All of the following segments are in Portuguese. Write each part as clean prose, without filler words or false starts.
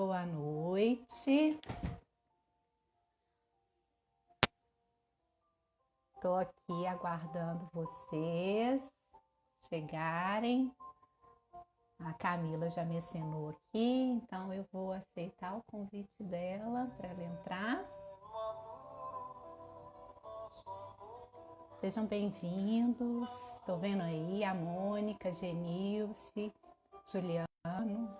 Boa noite. Estou aqui aguardando vocês chegarem. A Camila já me assinou aqui, então eu vou aceitar o convite dela para ela entrar. Sejam bem-vindos. Estou vendo aí a Mônica, Genilce, Juliano.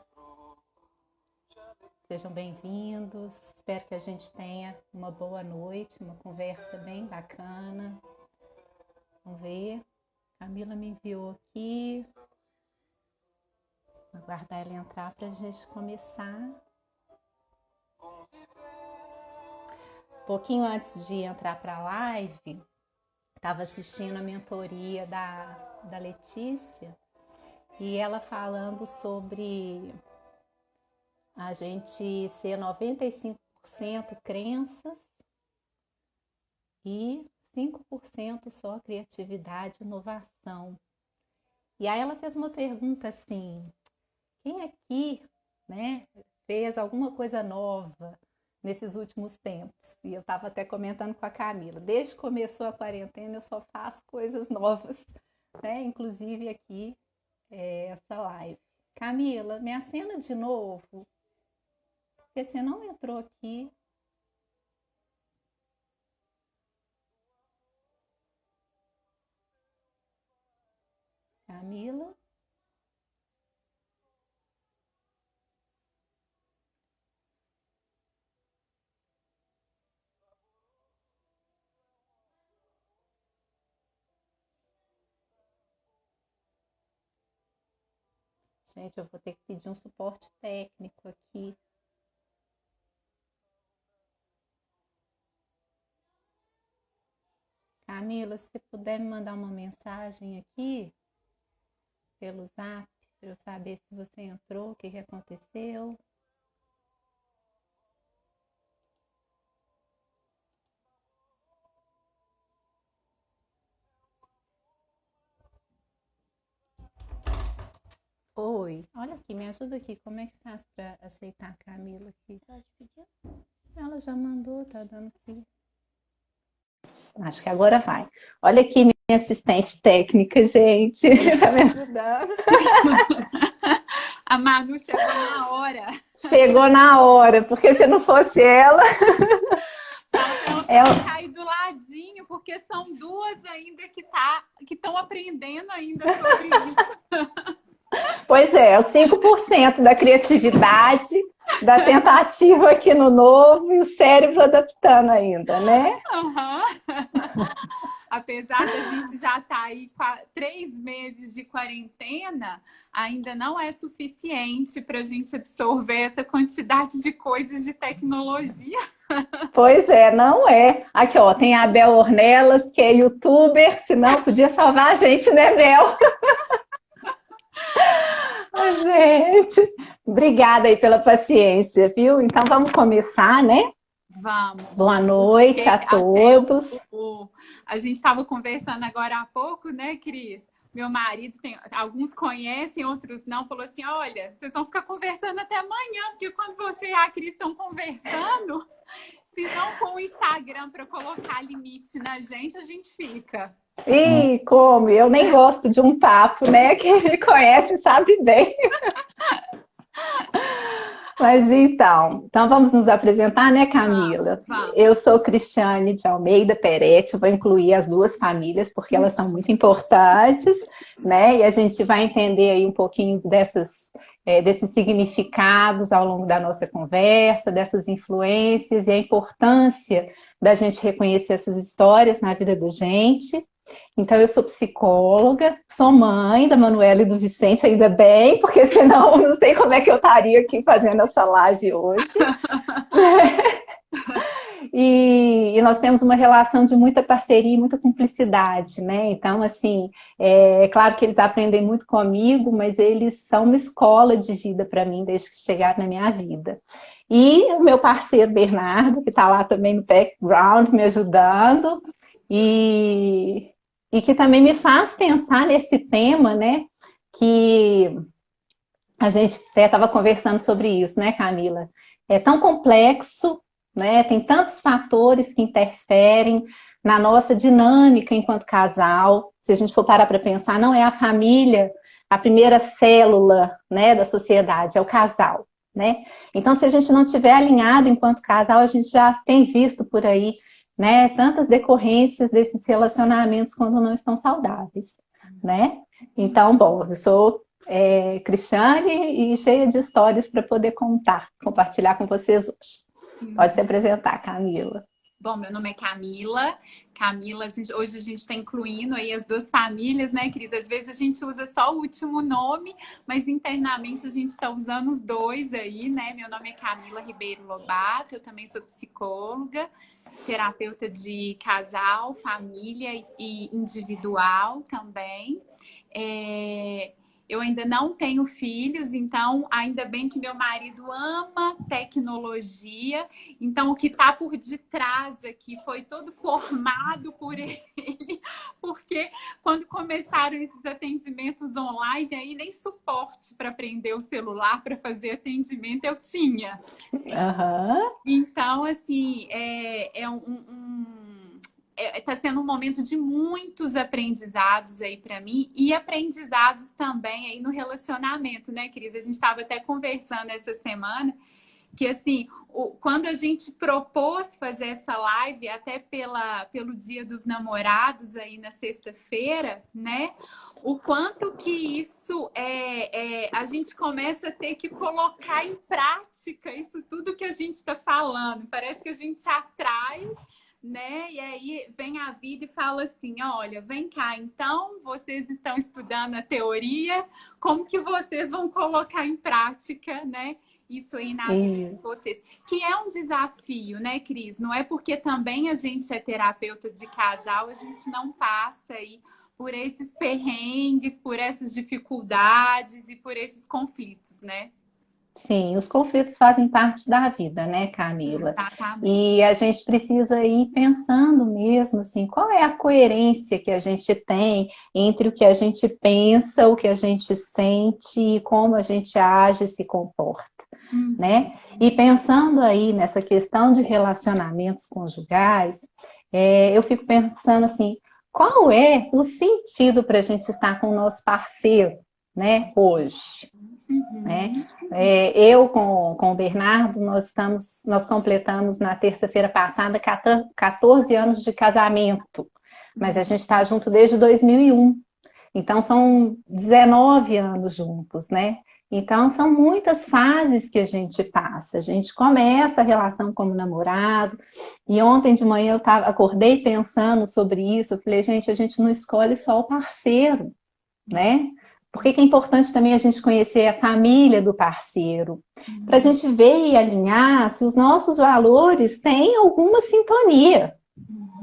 Sejam bem-vindos. Espero que a gente tenha uma boa noite, uma conversa bem bacana. Vamos ver. Camila me enviou aqui. Vou aguardar ela entrar para a gente começar. Um pouquinho antes de entrar para a live, estava assistindo a mentoria da Letícia e ela falando sobre a gente ser 95% crenças e 5% só criatividade e inovação. E aí ela fez uma pergunta assim: quem aqui, né, fez alguma coisa nova nesses últimos tempos? E eu estava até comentando com a Camila, desde que começou a quarentena eu só faço coisas novas, né? Inclusive aqui essa live. Camila, me acena de novo, porque você não entrou aqui. Camila. Gente, eu vou ter que pedir um suporte técnico aqui. Camila, se você puder me mandar uma mensagem aqui pelo Zap, para eu saber se você entrou, o que aconteceu. Oi, olha aqui, me ajuda aqui, como é que faz para aceitar a Camila aqui? Ela te pediu? Ela já mandou, tá dando aqui. Acho que agora vai. Olha aqui minha assistente técnica, gente, tá me ajudando. A Manu chegou na hora. Chegou na hora, porque se não fosse ela... Ela cair do ladinho, porque são duas ainda que estão aprendendo ainda sobre isso. Pois é, os 5% da criatividade, da tentativa aqui no novo e o cérebro adaptando ainda, né? Uhum. Apesar da gente já estar aí 3 meses de quarentena, ainda não é suficiente para a gente absorver essa quantidade de coisas de tecnologia. Pois é, não é. Aqui, ó, tem a Bel Ornelas, que é youtuber, senão podia salvar a gente, né, Bel? Ai, gente, obrigada aí pela paciência, viu? Então vamos começar, né? Vamos. Boa noite a todos. A gente estava conversando agora há pouco, né, Cris? Meu marido, alguns conhecem, outros não, falou assim, olha, vocês vão ficar conversando até amanhã, porque quando você e a Cris estão conversando, se não com o Instagram para colocar limite na gente, a gente fica. Ih, como? Eu nem gosto de um papo, né? Quem me conhece sabe bem. Mas então vamos nos apresentar, né, Camila? Vamos. Eu sou Cristiane de Almeida Peretti, vou incluir as duas famílias, porque elas são muito importantes, né? E a gente vai entender aí um pouquinho desses significados ao longo da nossa conversa, dessas influências e a importância da gente reconhecer essas histórias na vida da gente. Então, eu sou psicóloga, sou mãe da Manuela e do Vicente, ainda bem, porque senão não sei como é que eu estaria aqui fazendo essa live hoje. E nós temos uma relação de muita parceria e muita cumplicidade, né? Então, assim, é claro que eles aprendem muito comigo, mas eles são uma escola de vida para mim desde que chegaram na minha vida. E o meu parceiro Bernardo, que está lá também no background me ajudando, e que também me faz pensar nesse tema, né, que A gente até estava conversando sobre isso, né, Camila? É tão complexo, né? Tem tantos fatores que interferem na nossa dinâmica enquanto casal. Se a gente for parar para pensar, não é a família a primeira célula, né, da sociedade, é o casal, né? Então, se a gente não tiver alinhado enquanto casal, a gente já tem visto por aí, né, tantas decorrências desses relacionamentos quando não estão saudáveis, né? Então, bom, eu sou Cristiane e cheia de histórias para poder compartilhar com vocês hoje. Pode se apresentar, Camila. Bom, meu nome é Camila. Camila, hoje a gente está incluindo aí as duas famílias, né, Cris? Às vezes a gente usa só o último nome, mas internamente a gente está usando os dois aí, né? Meu nome é Camila Ribeiro Lobato, eu também sou psicóloga, terapeuta de casal, família e individual também. Eu ainda não tenho filhos, então ainda bem que meu marido ama tecnologia. Então o que está por detrás aqui foi todo formado por ele, porque quando começaram esses atendimentos online, aí nem suporte para prender o celular para fazer atendimento eu tinha. Uhum. Então, assim, está sendo um momento de muitos aprendizados aí para mim e aprendizados também aí no relacionamento, né, Cris? A gente estava até conversando essa semana que, assim, quando a gente propôs fazer essa live, até pelo Dia dos Namorados aí na sexta-feira, né? O quanto que isso a gente começa a ter que colocar em prática isso tudo que a gente está falando. Parece que a gente atrai, né? E aí vem a vida e fala assim, olha, vem cá, então vocês estão estudando a teoria, como que vocês vão colocar em prática, né? Isso aí na vida de vocês. Que é um desafio, né, Cris? Não é porque também a gente é terapeuta de casal, a gente não passa aí por esses perrengues, por essas dificuldades e por esses conflitos, né? Sim, os conflitos fazem parte da vida, né, Camila? Exatamente. E a gente precisa ir pensando mesmo, assim, qual é a coerência que a gente tem entre o que a gente pensa, o que a gente sente e como a gente age e se comporta, né? E pensando aí nessa questão de relacionamentos conjugais, eu fico pensando assim, qual é o sentido para a gente estar com o nosso parceiro, né, hoje? Né? Eu com o Bernardo, nós completamos na terça-feira passada 14 anos de casamento, mas a gente está junto desde 2001, então são 19 anos juntos, né? Então são muitas fases que a gente passa, a gente começa a relação como namorado, e ontem de manhã eu acordei pensando sobre isso, eu falei, gente, a gente não escolhe só o parceiro, né? Por que é importante também a gente conhecer a família do parceiro? Para a gente ver e alinhar se os nossos valores têm alguma sintonia,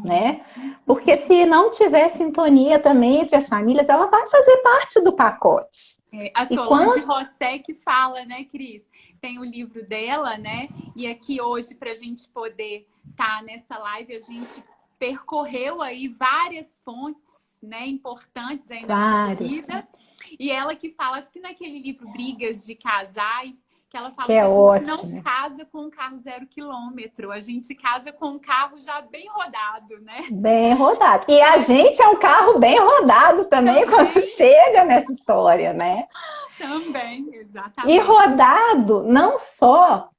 né? Porque se não tiver sintonia também entre as famílias, ela vai fazer parte do pacote. A Solange Rossetti fala, né, Cris? Tem o livro dela, né? E aqui hoje, para a gente poder estar nessa live, a gente percorreu aí várias fontes, né, importantes aí na nossa vida. E ela que fala, acho que naquele livro Brigas de Casais, que ela fala que a gente não casa com um carro 0 km, a gente casa com um carro já bem rodado, né? Bem rodado. E a gente é um carro bem rodado também quando chega nessa história, né? Também, exatamente. E rodado não só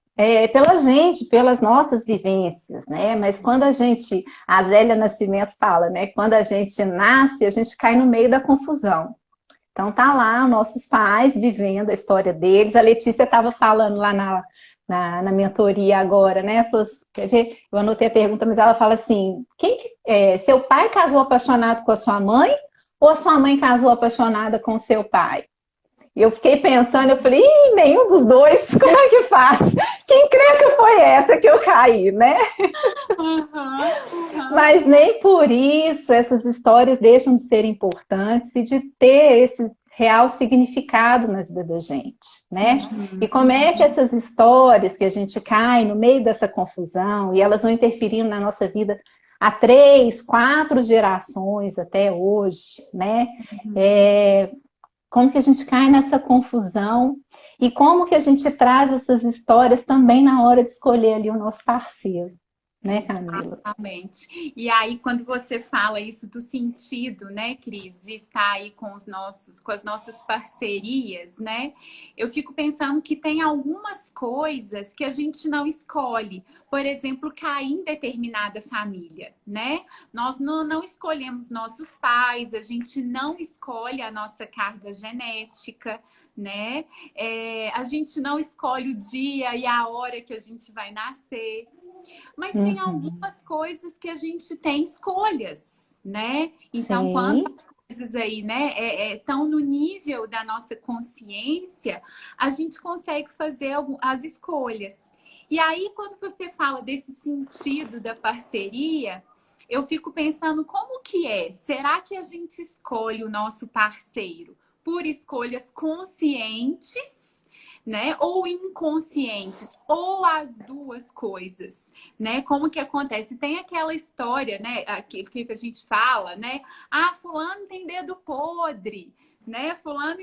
pela gente, pelas nossas vivências, né? Mas quando a Zélia Nascimento fala, né? Quando a gente nasce, a gente cai no meio da confusão. Então tá lá nossos pais vivendo a história deles. A Letícia estava falando lá na mentoria agora, né? Falou, quer ver? Eu anotei a pergunta, mas ela fala assim, seu pai casou apaixonado com a sua mãe ou a sua mãe casou apaixonada com o seu pai? E eu fiquei pensando, eu falei, nenhum dos dois, como é que faz? Quem crê que foi essa que eu caí, né? Mas nem por isso essas histórias deixam de ser importantes e de ter esse real significado na vida da gente, né? E como é que essas histórias que a gente cai no meio dessa confusão e elas vão interferindo na nossa vida há 3, 4 gerações até hoje, né? Como que a gente cai nessa confusão e como que a gente traz essas histórias também na hora de escolher ali o nosso parceiro, né, Camila? Exatamente. E aí, quando você fala isso do sentido, né, Cris, de estar aí com as nossas parcerias, né? Eu fico pensando que tem algumas coisas que a gente não escolhe. Por exemplo, cair em determinada família, né? Nós não escolhemos nossos pais, a gente não escolhe a nossa carga genética, né? A gente não escolhe o dia e a hora que a gente vai nascer. Mas tem Uhum. algumas coisas que a gente tem escolhas, né? Então, quando Sim, as coisas aí, né, estão no nível da nossa consciência, a gente consegue fazer as escolhas. E aí, quando você fala desse sentido da parceria, eu fico pensando como que é? Será que a gente escolhe o nosso parceiro por escolhas conscientes, né? Ou inconscientes, ou as duas coisas, né? Como que acontece? Tem aquela história, né? Que a gente fala, né? Ah, fulano tem dedo podre, né? Fulano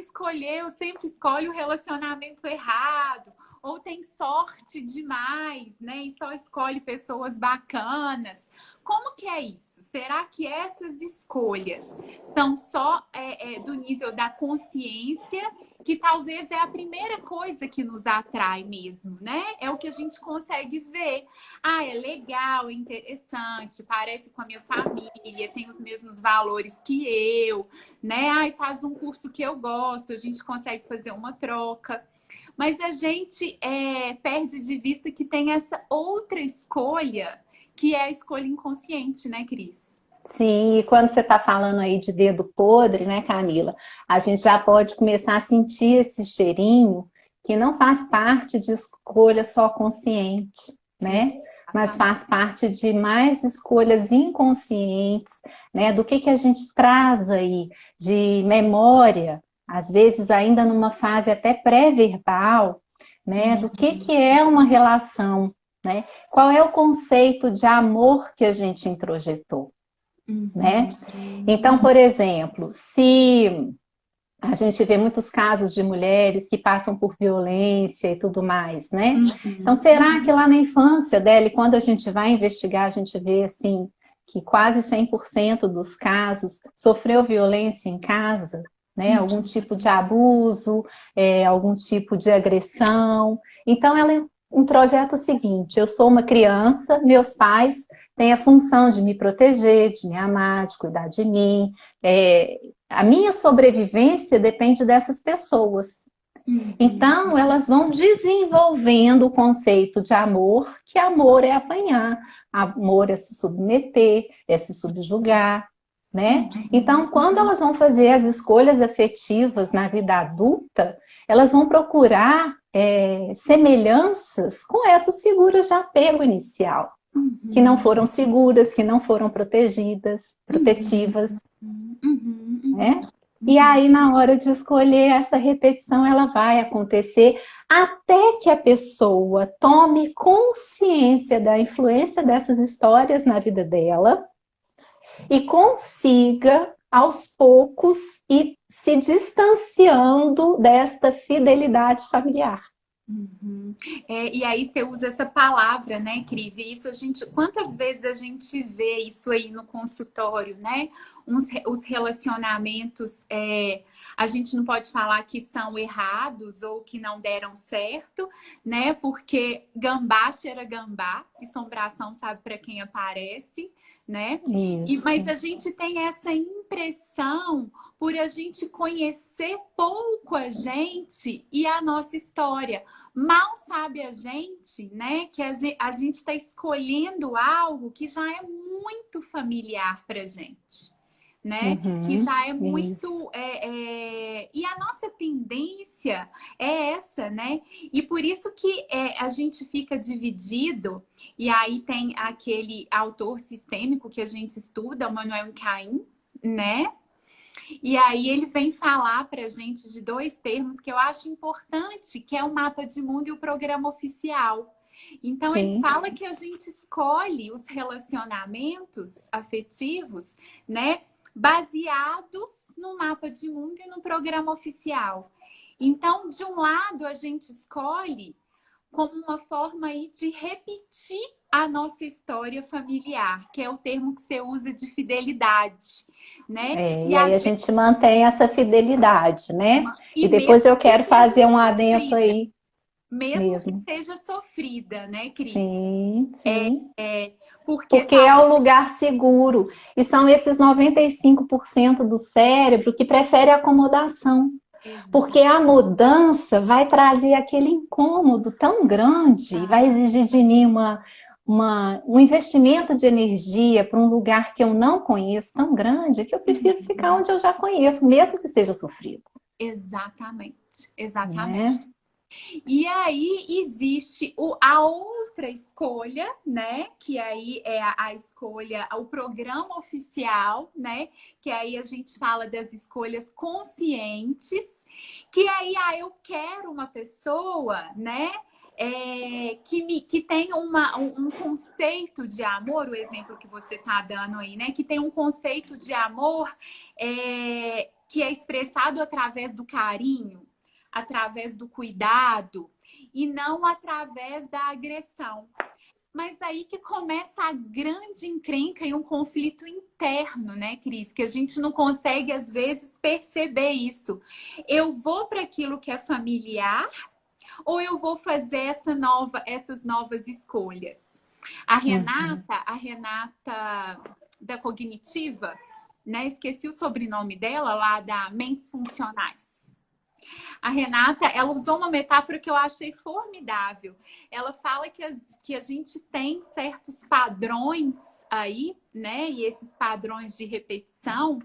sempre escolhe o relacionamento errado, ou tem sorte demais, né? E só escolhe pessoas bacanas. Como que é isso? Será que essas escolhas são só do nível da consciência, que talvez é a primeira coisa que nos atrai mesmo, né? É o que a gente consegue ver. Ah, é legal, é interessante, parece com a minha família, tem os mesmos valores que eu, né? Ai, faz um curso que eu gosto, a gente consegue fazer uma troca. Mas a gente perde de vista que tem essa outra escolha, que é a escolha inconsciente, né, Cris? sim. E quando você está falando aí de dedo podre, né, Camila? A gente já pode começar a sentir esse cheirinho que não faz parte de escolha só consciente, né? Mas Exatamente. faz parte de mais escolhas inconscientes, né? Do que a gente traz aí de memória, às vezes ainda numa fase até pré-verbal, né? Do que é uma relação, né? Qual é o conceito de amor que a gente introjetou, né? Uhum. Então, por exemplo, se a gente vê muitos casos de mulheres que passam por violência e tudo mais, né? Então, Uhum. será que lá na infância dela, e quando a gente vai investigar, a gente vê assim que quase 100% dos casos sofreu violência em casa, né? Algum Uhum. tipo de abuso, algum tipo de agressão. Então, ela introjeta o seguinte: eu sou uma criança, meus pais têm a função de me proteger, de me amar, de cuidar de mim. A minha sobrevivência depende dessas pessoas. Uhum. Então, elas vão desenvolvendo o conceito de amor, que amor é apanhar, amor é se submeter, é se subjugar, né? Uhum. Então, quando elas vão fazer as escolhas afetivas na vida adulta, elas vão procurar semelhanças com essas figuras de apego inicial, que não Uhum. foram seguras, que não foram Uhum. protetivas, Uhum. Uhum. né? E Uhum. aí, na hora de escolher, essa repetição ela vai acontecer até que a pessoa tome consciência da influência dessas histórias na vida dela e consiga, aos poucos, ir se distanciando desta fidelidade familiar. Uhum. E aí você usa essa palavra, né, Cris? E isso quantas vezes a gente vê isso aí no consultório, né? Os relacionamentos, a gente não pode falar que são errados ou que não deram certo, né? Porque gambá cheira gambá, assombração sabe para quem aparece, né? Mas Isso. a gente tem essa impressão por a gente conhecer pouco a gente e a nossa história. Mal sabe a gente, né, que a gente está escolhendo algo que já é muito familiar para gente, né? Que Uhum, já é isso. muito. E a nossa tendência é essa, né? E por isso que a gente fica dividido, e aí tem aquele autor sistêmico que a gente estuda, o Manuel Caim, né? E aí ele vem falar para a gente de dois termos que eu acho importante, que é o mapa de mundo e o programa oficial. Então ele Sim. fala que a gente escolhe os relacionamentos afetivos, né? baseados no mapa de mundo e no programa oficial. Então, de um lado, a gente escolhe como uma forma aí de repetir a nossa história familiar, que é o termo que você usa de fidelidade, né? E aí a gente mantém essa fidelidade, né? E depois mesmo eu quero fazer um adendo sofrida, aí. mesmo que seja sofrida, né, Cris? Sim, sim. Porque é um lugar seguro. E são esses 95% do cérebro que prefere a acomodação. Exato. Porque a mudança vai trazer aquele incômodo tão grande, vai exigir de mim um investimento de energia para um lugar que eu não conheço tão grande, que eu prefiro ficar onde eu já conheço, mesmo que seja sofrido. Exatamente, exatamente. E aí existe a outra escolha, né? Que aí é a escolha, o programa oficial, né? Que aí a gente fala das escolhas conscientes, que aí eu quero uma pessoa, né? Que tem um conceito de amor, o exemplo que você está dando aí, né? Que tem um conceito de amor que é expressado através do carinho, através do cuidado e não através da agressão. Mas aí que começa a grande encrenca e um conflito interno, né, Cris? Que a gente não consegue, às vezes, perceber isso. Eu vou para aquilo que é familiar ou eu vou fazer essas novas escolhas? A Renata da Cognitiva, né? Esqueci o sobrenome dela, lá da Mentes Funcionais. A Renata, ela usou uma metáfora que eu achei formidável. Ela fala que a gente tem certos padrões aí, né? E esses padrões de repetição,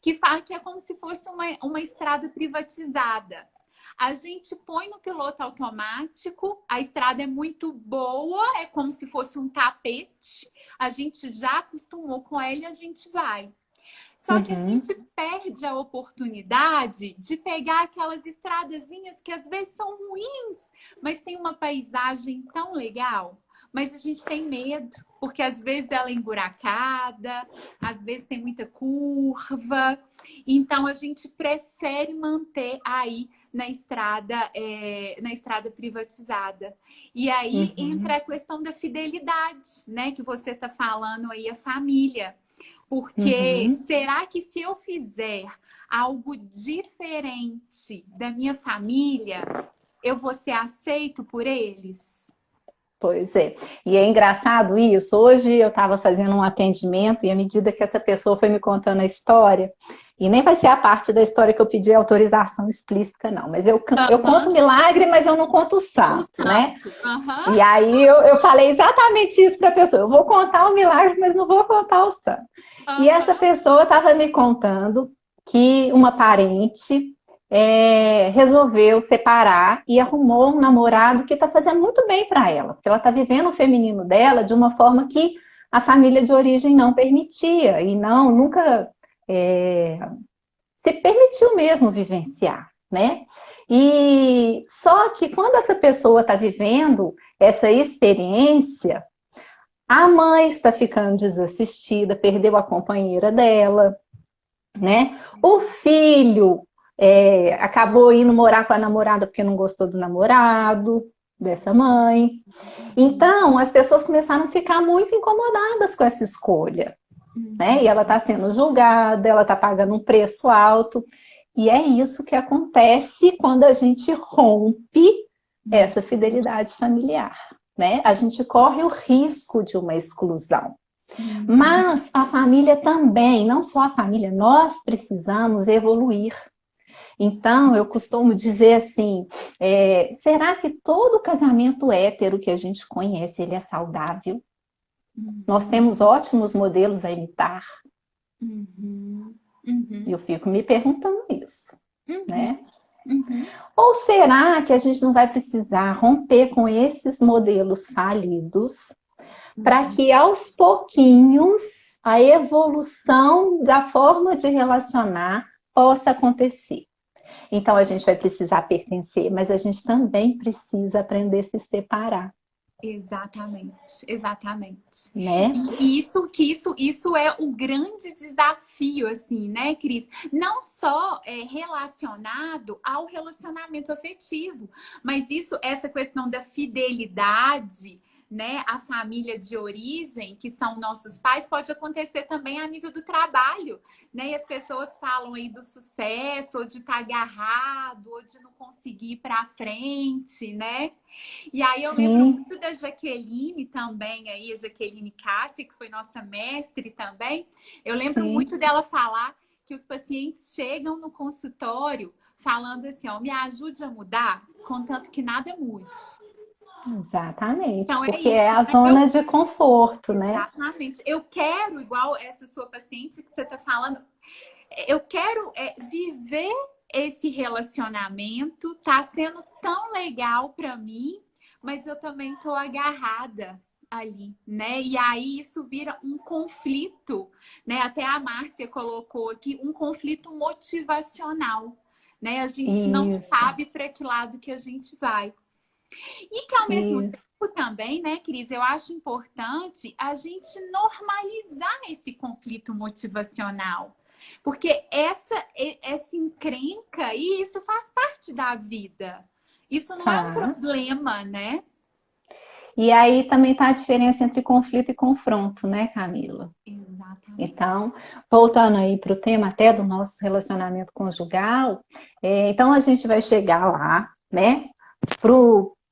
que fala que é como se fosse uma estrada privatizada. A gente põe no piloto automático, a estrada é muito boa, é como se fosse um tapete. A gente já acostumou com ela e a gente vai. Só que a gente perde a oportunidade de pegar aquelas estradazinhas que às vezes são ruins, mas tem uma paisagem tão legal. Mas a gente tem medo, porque às vezes ela é emburacada, às vezes tem muita curva. Então a gente prefere manter aí na estrada privatizada. E aí entra a questão da fidelidade, né? Que você está falando aí, a família. Porque será que se eu fizer algo diferente da minha família, eu vou ser aceito por eles? Pois é. E é engraçado isso. Hoje eu estava fazendo um atendimento e à medida que essa pessoa foi me contando a história, e nem vai ser a parte da história que eu pedi autorização explícita, não. Mas eu conto milagre, mas eu não conto o santo, né? E aí eu falei exatamente isso para a pessoa. Eu vou contar o milagre, mas não vou contar o santo. E essa pessoa estava me contando que uma parente resolveu separar e arrumou um namorado que está fazendo muito bem para ela. Porque ela está vivendo o feminino dela de uma forma que a família de origem não permitia. E nunca se permitiu mesmo vivenciar, né? E só que quando essa pessoa está vivendo essa experiência, a mãe está ficando desassistida, perdeu a companheira dela, né? O filho acabou indo morar com a namorada porque não gostou do namorado dessa mãe. Então, as pessoas começaram a ficar muito incomodadas com essa escolha, né? E ela está sendo julgada, ela está pagando um preço alto. E é isso que acontece quando a gente rompe essa fidelidade familiar, né? A gente corre o risco de uma exclusão. Mas a família também, não só a família, nós precisamos evoluir. Então, eu costumo dizer assim, será que todo casamento hétero que a gente conhece, ele é saudável? Nós temos ótimos modelos a imitar. E eu fico me perguntando isso, né? Ou será que a gente não vai precisar romper com esses modelos falidos para que aos pouquinhos a evolução da forma de relacionar possa acontecer? Então a gente vai precisar pertencer, mas a gente também precisa aprender a se separar. Exatamente, exatamente. né? E isso é o grande desafio, assim, né, Cris? Não só relacionado ao relacionamento afetivo, mas essa questão da fidelidade, né, à família de origem, que são nossos pais, pode acontecer também a nível do trabalho, né? E as pessoas falam aí do sucesso, ou de estar agarrado, ou de não conseguir ir para frente, né? E aí eu lembro Sim, muito da Jaqueline também, aí, a Jaqueline Cassi, que foi nossa mestre também. Eu lembro sim, muito dela falar que os pacientes chegam no consultório falando assim, ó, me ajude a mudar, contanto que nada mude. exatamente, Então é porque é isso, a né? zona de conforto, né? Exatamente. Eu quero, igual essa sua paciente que você está falando, eu quero viver esse relacionamento, tá sendo tão legal para mim, mas eu também tô agarrada ali, né? E aí isso vira um conflito, né? Até a Márcia colocou aqui um conflito motivacional, né? A gente não Isso, sabe para que lado que a gente vai. E que ao mesmo isso. tempo também, né, Cris, eu acho importante a gente normalizar esse conflito motivacional. Porque essa encrenca, e isso faz parte da vida. Isso não é um Faz. problema, né? E aí também está a diferença entre conflito e confronto, né, Camila? Exatamente. Então, voltando aí para o tema até do nosso relacionamento conjugal, então a gente vai chegar lá, né,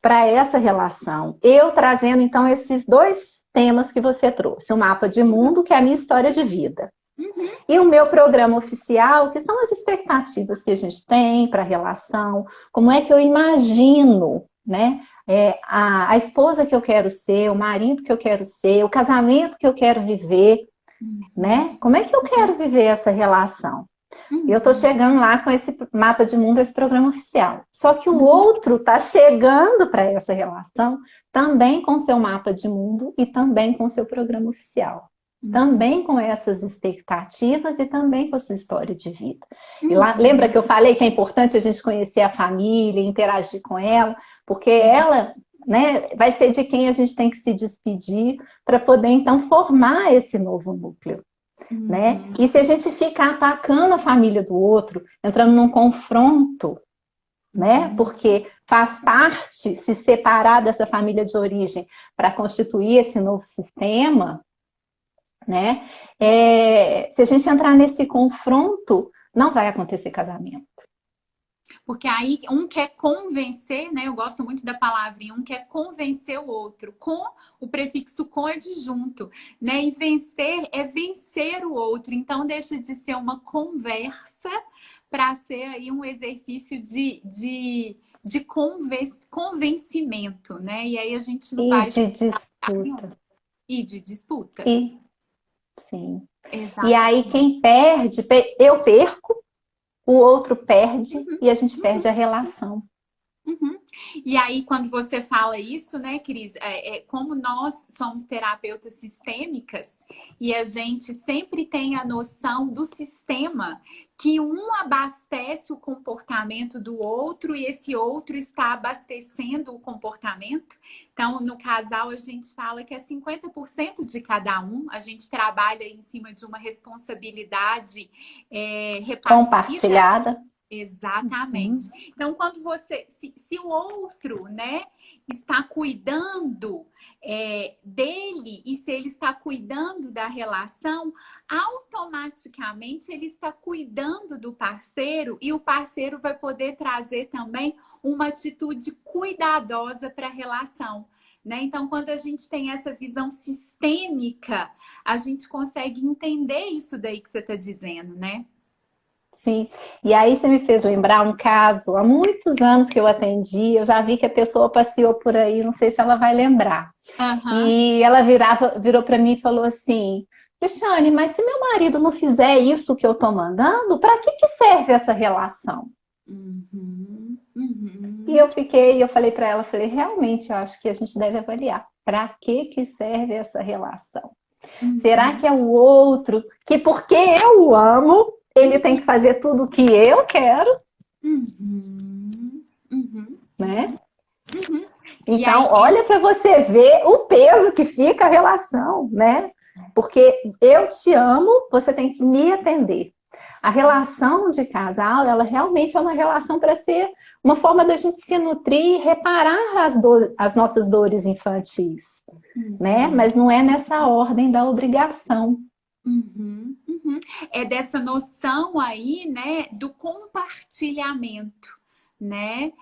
para essa relação. Eu trazendo então esses dois temas que você trouxe, o mapa de mundo, que é a minha história de vida, Uhum, e o meu programa oficial, que são as expectativas que a gente tem para a relação, como é que eu imagino, né? A esposa que eu quero ser, o marido que eu quero ser, o casamento que eu quero viver, uhum, né? Como é que eu quero viver essa relação? E eu estou uhum, chegando lá com esse mapa de mundo, esse programa oficial. Só que o uhum, outro está chegando para essa relação também com seu mapa de mundo e também com seu programa oficial. uhum, Também com essas expectativas e também com a sua história de vida. E lá, lembra uhum, que eu falei que é importante a gente conhecer a família, interagir com ela, porque uhum, ela, né, vai ser de quem a gente tem que se despedir para poder então formar esse novo núcleo, né? uhum, E se a gente ficar atacando a família do outro, entrando num confronto, né? uhum, Porque faz parte se separar dessa família de origem para constituir esse novo sistema, né? Se a gente entrar nesse confronto, não vai acontecer casamento. porque aí um quer convencer, né? Eu gosto muito da palavrinha, um quer convencer o outro, com o prefixo com adjunto, né? E vencer é vencer o outro. Então deixa de ser uma conversa para ser aí um exercício de convencimento, né? E aí a gente não E vai de chegar nenhum. disputa. E de disputa. E sim. E aí Exatamente. quem perde, eu perco, o outro perde Uhum, e a gente uhum, perde a relação. uhum. E aí, quando você fala isso, né, Cris, como nós somos terapeutas sistêmicas e a gente sempre tem a noção do sistema que um abastece o comportamento do outro e esse outro está abastecendo o comportamento. Então, no casal, a gente fala que é 50% de cada um, a gente trabalha em cima de uma responsabilidade repartida. Compartilhada. Exatamente. Uhum. Então, quando se o outro, né, está cuidando dele e se ele está cuidando da relação, automaticamente ele está cuidando do parceiro e o parceiro vai poder trazer também uma atitude cuidadosa para a relação. Né? Então, quando a gente tem essa visão sistêmica, a gente consegue entender isso daí que você está dizendo, né? Sim, e aí você me fez lembrar um caso, há muitos anos que eu atendi, eu já vi que a pessoa passeou por aí, não sei se ela vai lembrar. Aham. E ela virou para mim e falou assim: Cristiane, mas se meu marido não fizer isso que eu tô mandando, para que serve essa relação? Uhum, E uhum, eu falei para ela, falei, realmente eu acho que a gente deve avaliar para que serve essa relação. Será que uhum, é o outro que, porque eu o amo, ele tem que fazer tudo o que eu quero, uhum, uhum, uhum, né? uhum. E Então, aí, olha para você ver o peso que fica a relação, né? Porque eu te amo, você tem que me atender. A relação de casal, ela realmente é uma relação para ser uma forma da gente se nutrir e reparar as nossas dores infantis, né? Mas não é nessa ordem da obrigação. uhum, uhum. É dessa noção aí, né, do compartilhamento, né?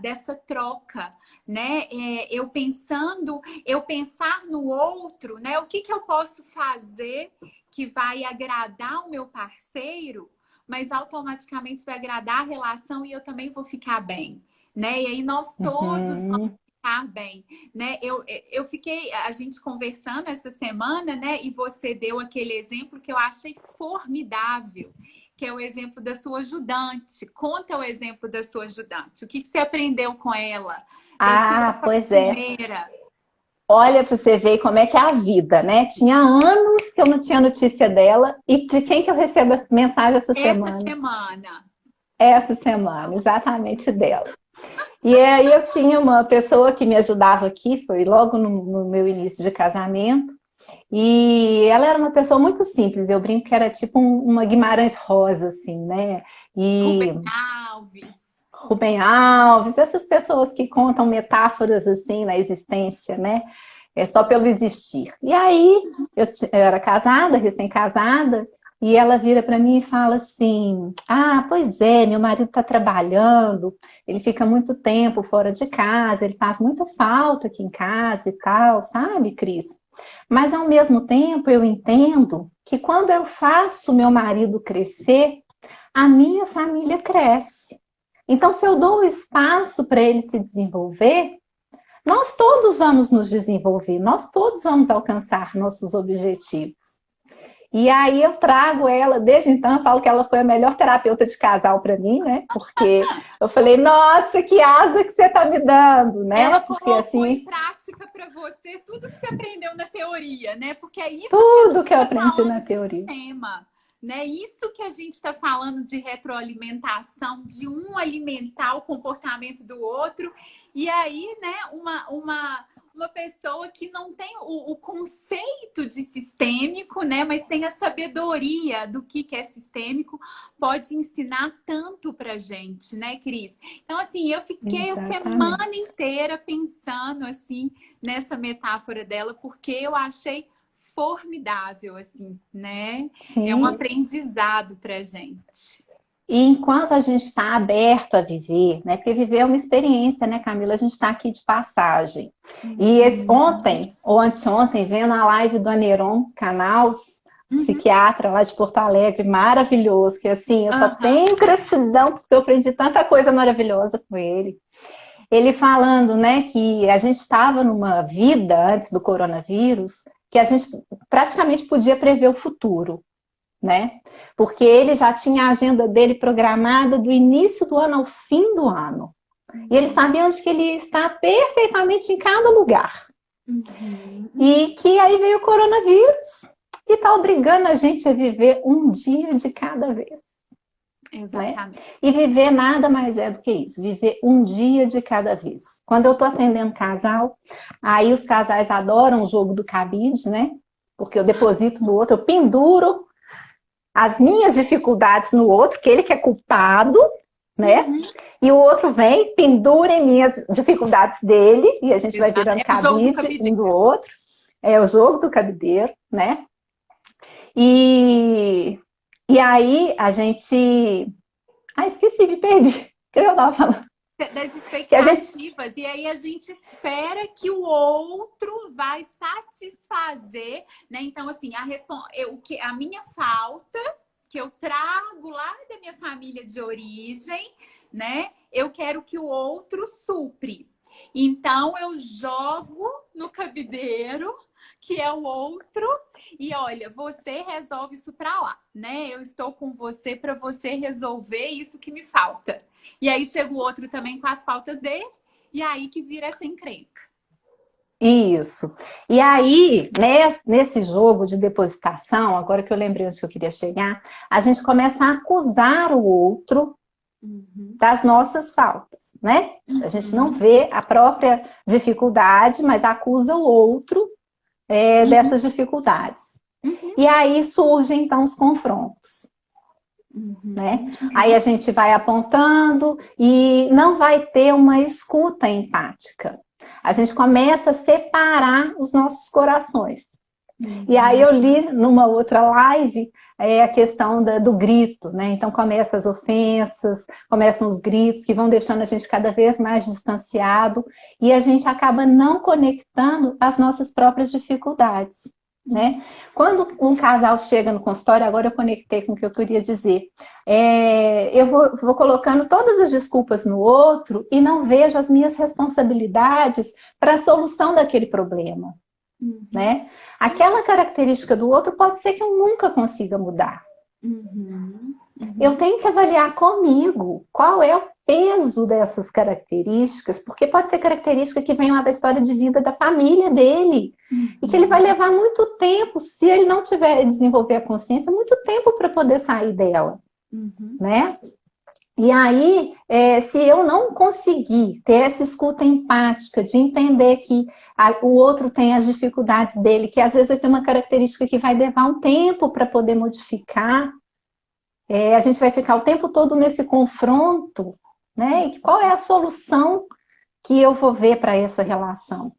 Dessa troca, né? Eu pensar no outro, né? O que que eu posso fazer que vai agradar o meu parceiro, mas automaticamente vai agradar a relação e eu também vou ficar bem, né? E aí nós todos vamos Uhum. ficar bem, né? Eu fiquei, a gente conversando essa semana, né? E você deu aquele exemplo que eu achei formidável, que é o exemplo da sua ajudante. Conta o exemplo da sua ajudante. O que que você aprendeu com ela? Da sua Ah, pois é. faxineira? Olha para você ver como é que é a vida, né? Tinha anos que eu não tinha notícia dela e de quem que eu recebo as mensagens essa Essa semana? semana. Essa semana, exatamente dela. E aí eu tinha uma pessoa que me ajudava aqui, foi logo no meu início de casamento, e ela era uma pessoa muito simples, eu brinco que era tipo uma Guimarães Rosa, assim, né? Rubem E Alves. Rubem Alves, essas pessoas que contam metáforas assim na existência, né? É só pelo existir. E aí eu era casada, recém-casada, e ela vira para mim e fala assim: Ah, pois é, meu marido está trabalhando, ele fica muito tempo fora de casa, ele faz muita falta aqui em casa e tal, sabe, Cris? Mas ao mesmo tempo eu entendo que quando eu faço meu marido crescer, a minha família cresce. Então, se eu dou o espaço para ele se desenvolver, nós todos vamos nos desenvolver, nós todos vamos alcançar nossos objetivos. E aí eu trago ela, desde então eu falo que ela foi a melhor terapeuta de casal para mim, né? Porque eu falei, nossa, que asa que você está me dando, né? Ela Porque colocou em assim, prática para você tudo que você aprendeu na teoria, né? Porque é isso que a tudo gente que eu está aprendi falando na de teoria. sistema, né? Isso que a gente está falando de retroalimentação, de um alimentar o comportamento do outro. E aí, né, uma pessoa que não tem o conceito de sistêmico, né? Mas tem a sabedoria do que é sistêmico, pode ensinar tanto pra gente, né, Cris? Então, assim, eu fiquei a semana Exatamente. inteira pensando, assim, nessa metáfora dela, porque eu achei formidável, assim, né? É um Sim. aprendizado pra gente. E enquanto a gente está aberto a viver, né? Porque viver é uma experiência, né, Camila? A gente está aqui de passagem. E ontem, ou anteontem, vendo a live do Aneron Canals, Uhum. psiquiatra lá de Porto Alegre, maravilhoso, que assim, eu só Aham. tenho gratidão porque eu aprendi tanta coisa maravilhosa com ele. Ele falando, né, que a gente estava numa vida antes do coronavírus, que a gente praticamente podia prever o futuro, né? Porque ele já tinha a agenda dele programada do início do ano ao fim do ano. E ele sabia onde que ele ia estar perfeitamente em cada lugar. Uhum. E que aí veio o coronavírus e está obrigando a gente a viver um dia de cada vez. Né? Exatamente. E viver nada mais é do que isso, viver um dia de cada vez. Quando eu estou atendendo casal, aí os casais adoram o jogo do cabide, né? Porque eu deposito no outro, eu penduro as minhas dificuldades no outro, que ele que é culpado, né? Uhum. E o outro vem, pendura em minhas dificuldades dele, e a gente vai Exato. virando É o jogo do cabide um cabideiro. do outro. É o jogo do cabideiro, né? E aí a gente... Ah, esqueci, me perdi. O que eu estava falando? Das Que a gente... expectativas, e aí a gente espera que o outro vai satisfazer, né? Então, assim, a minha falta, que eu trago lá da minha família de origem, né? Eu quero que o outro supre. Então, eu jogo no cabideiro, que é o outro, e olha, você resolve isso para lá, né? Eu estou com você para você resolver isso que me falta. E aí chega o outro também com as faltas dele, e aí que vira essa encrenca. Isso. E aí, nesse jogo de depositação, agora que eu lembrei onde eu queria chegar, a gente começa a acusar o outro Uhum. das nossas faltas. né? A gente não vê a própria dificuldade, mas acusa o outro dessas dificuldades. E aí surgem, então, os confrontos. Né? Aí a gente vai apontando e não vai ter uma escuta empática. A gente começa a separar os nossos corações. E aí eu li numa outra live a questão do grito, né? Então começam as ofensas, começam os gritos que vão deixando a gente cada vez mais distanciado e a gente acaba não conectando as nossas próprias dificuldades. Né? Quando um casal chega no consultório, agora eu conectei com o que eu queria dizer, eu vou colocando todas as desculpas no outro e não vejo as minhas responsabilidades para a solução daquele problema. Né? Aquela característica do outro pode ser que eu nunca consiga mudar. Eu tenho que avaliar comigo qual é o peso dessas características, porque pode ser característica que vem lá da história de vida da família dele, e que ele vai levar muito tempo, se ele não tiver desenvolver a consciência, muito tempo para poder sair dela, né? E aí, se eu não conseguir ter essa escuta empática, de entender que o outro tem as dificuldades dele, que às vezes vai ser uma característica que vai levar um tempo para poder modificar, a gente vai ficar o tempo todo nesse confronto, né? E qual é a solução que eu vou ver para essa relação?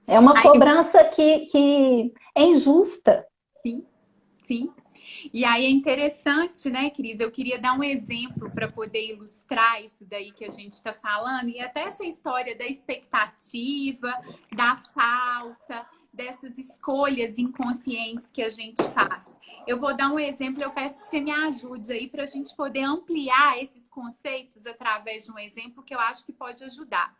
É uma cobrança que é injusta. Sim, sim. E aí é interessante, né, Cris? Eu queria dar um exemplo para poder ilustrar isso daí que a gente está falando, e até essa história da expectativa, da falta, dessas escolhas inconscientes que a gente faz. Eu vou dar um exemplo, eu peço que você me ajude aí para a gente poder ampliar esses conceitos através de um exemplo que eu acho que pode ajudar.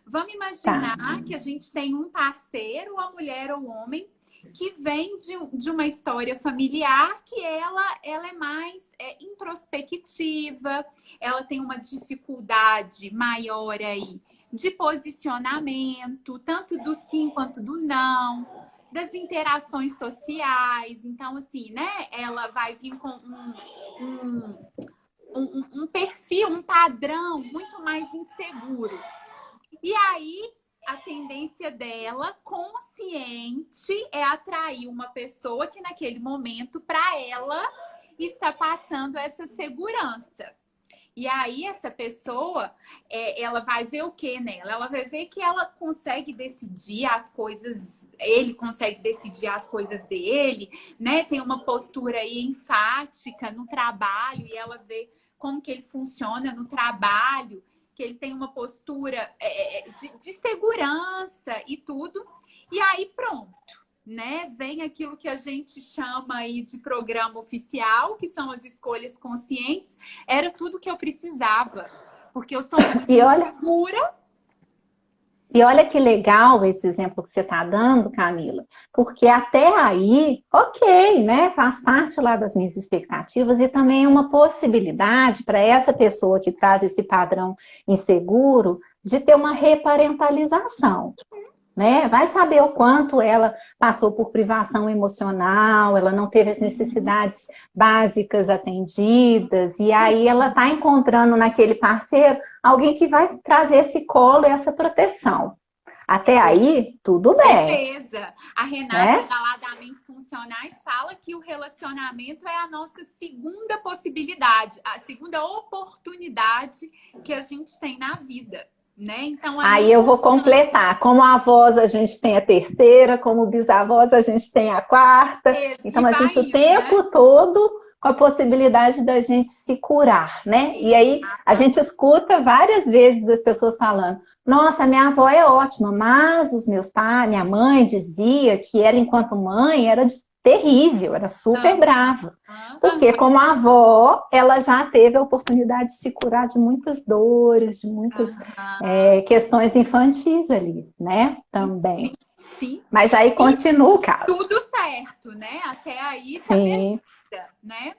Vamos imaginar que a gente tem um parceiro, a mulher ou o homem, que vem de uma história familiar que ela é mais introspectiva, ela tem uma dificuldade maior aí de posicionamento, tanto do sim quanto do não, das interações sociais. Então, assim, né, ela vai vir com um perfil, um padrão muito mais inseguro. E aí, a tendência dela, consciente, é atrair uma pessoa que naquele momento, para ela, está passando essa segurança. E aí, essa pessoa, ela vai ver o que nela? Ela vai ver que ela consegue decidir as coisas, ele consegue decidir as coisas dele, né? Tem uma postura aí enfática no trabalho, e ela vê como que ele funciona no trabalho, que ele tem uma postura de segurança e tudo. E aí, pronto, né? Vem aquilo que a gente chama aí de programa oficial, que são as escolhas conscientes. Era tudo que eu precisava, porque eu sou muito insegura. E olha que legal esse exemplo que você está dando, Camila, porque até aí, ok, né? Faz parte lá das minhas expectativas e também é uma possibilidade para essa pessoa que traz esse padrão inseguro de ter uma reparentalização. Né? Vai saber o quanto ela passou por privação emocional, ela não teve as necessidades básicas atendidas, e aí ela está encontrando naquele parceiro alguém que vai trazer esse colo e essa proteção. Até aí, tudo bem. Beleza. A Renata, lá da Mentes Funcionais, fala que o relacionamento é a nossa segunda possibilidade, a segunda oportunidade que a gente tem na vida. Né? Então, aí eu vou completar. Como avós a gente tem a terceira, como bisavós a gente tem a quarta. Então a gente o tempo todo com a possibilidade da gente se curar, né? E aí a gente escuta várias vezes as pessoas falando: nossa, minha avó é ótima, mas os meus pais, minha mãe dizia que ela, enquanto mãe, era terrível, era super brava. Porque como avó, ela já teve a oportunidade de se curar de muitas dores, de muitas questões infantis ali, né? Também. Sim. Mas aí continua o caso. Tudo certo, né? Até aí, sim, né?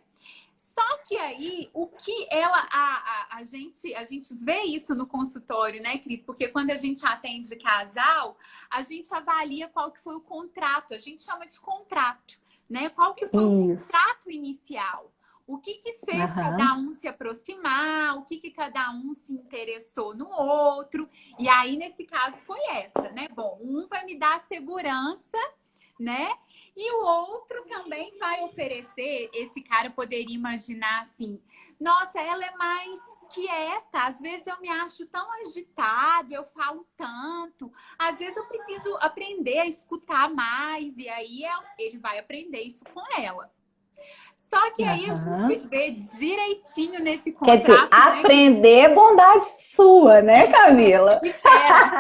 Só que aí, o que a gente vê isso no consultório, né, Cris? Porque quando a gente atende casal, a gente avalia qual que foi o contrato. A gente chama de contrato, né? Qual que foi o contrato inicial? O que que fez Aham. cada um se aproximar, o que que cada um se interessou no outro. E aí, nesse caso, foi essa, né? Bom, um vai me dar segurança, né? E o outro também vai oferecer. Esse cara poderia imaginar assim: nossa, ela é mais quieta, às vezes eu me acho tão agitado, eu falo tanto, às vezes eu preciso aprender a escutar mais, e aí ele vai aprender isso com ela. Só que aí a gente Aham. vê direitinho nesse Quer dizer, contrato, né, Cris? aprender é bondade sua, né, Camila? Espera,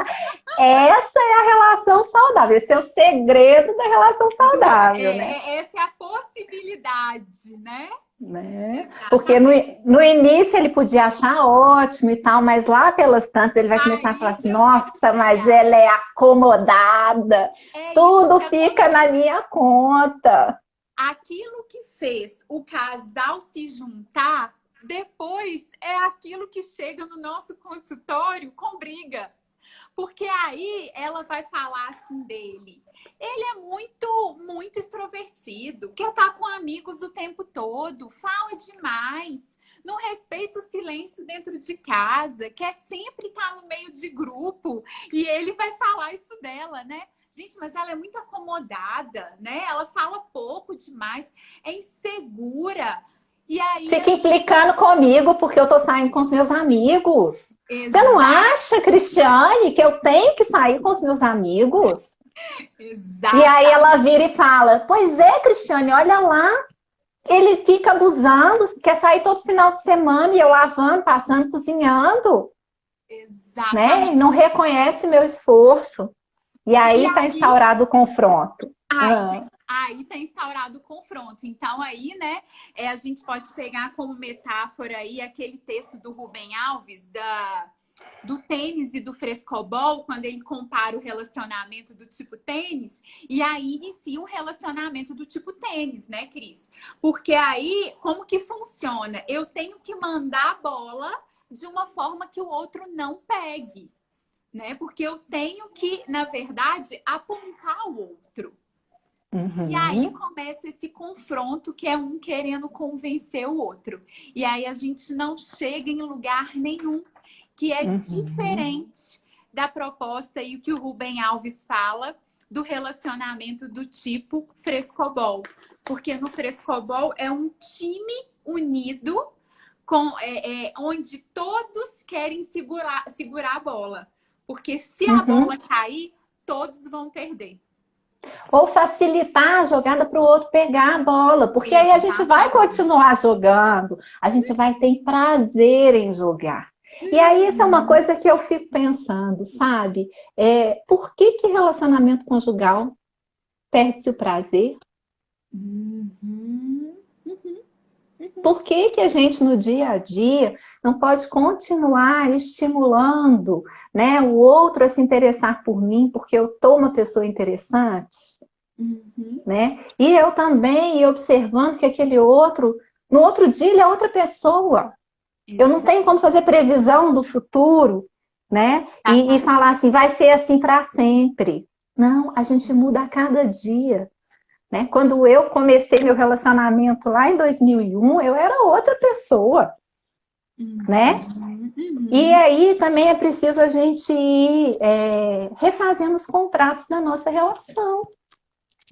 Essa é a relação saudável. Esse é o segredo da relação saudável, né? essa é a possibilidade, né? Né? Porque no, Exatamente. no início ele podia achar ótimo e tal, mas lá pelas tantas ele vai começar a falar assim: Barriga vai nossa, mas falhar. ela é acomodada, É isso tudo que fica na acontece. minha conta. Aquilo que fez o casal se juntar, depois é aquilo que chega no nosso consultório com briga. Porque aí ela vai falar assim dele. Ele é muito extrovertido, quer estar com amigos o tempo todo, fala demais, não respeita o silêncio dentro de casa, quer sempre estar no meio de grupo. E ele vai falar isso dela, né? Gente, mas ela é muito acomodada, né? Ela fala pouco demais, é insegura. E aí a Fica gente. implicando comigo porque eu tô saindo com os meus amigos. Você não Exato, acha, Cristiane, que eu tenho que sair com os meus amigos? E aí ela exatamente. vira e fala: pois é, Cristiane, olha lá, ele fica abusando, quer sair todo final de semana e eu lavando, passando, cozinhando, né? E não Exatamente. reconhece meu esforço. E E aí está aí, instaurado o confronto. aí, tá, Ah, aí tá instaurado o confronto. Então, aí, né, a gente pode pegar como metáfora aí aquele texto do Rubem Alves, do tênis e do frescobol, quando ele compara o relacionamento do tipo tênis, e aí inicia um relacionamento do tipo tênis, né, Cris? Porque aí, como que funciona? Eu tenho que mandar a bola de uma forma que o outro não pegue, né? Porque eu tenho que, na verdade, apontar o outro. E aí uhum, começa esse confronto que é um querendo convencer o outro. E aí a gente não chega em lugar nenhum, que é uhum, diferente da proposta aí que o Rubem Alves fala do relacionamento do tipo frescobol. Porque no frescobol é um time unido onde todos querem segurar a bola. Porque se a bola uhum. cair, todos vão perder. Ou facilitar a jogada para o outro pegar a bola, porque aí a gente vai Exatamente. continuar jogando, a gente vai ter prazer em jogar. E aí, isso é uma Uhum. coisa que eu fico pensando, sabe? Por que que relacionamento conjugal perde-se o prazer? Uhum. Uhum. Uhum. Por que que a gente no dia a dia não pode continuar estimulando, né, o outro a se interessar por mim porque eu tô uma pessoa interessante, Uhum. né? E eu também ir observando que aquele outro, no outro dia ele é outra pessoa. Eu não tenho como fazer previsão do futuro, né? E Exatamente. falar assim, vai ser assim para sempre. Não, a gente muda a cada dia. Né? Quando eu comecei meu relacionamento lá em 2001, eu era outra pessoa, né? Uhum. E Uhum. aí também é preciso a gente ir refazendo os contratos da nossa relação,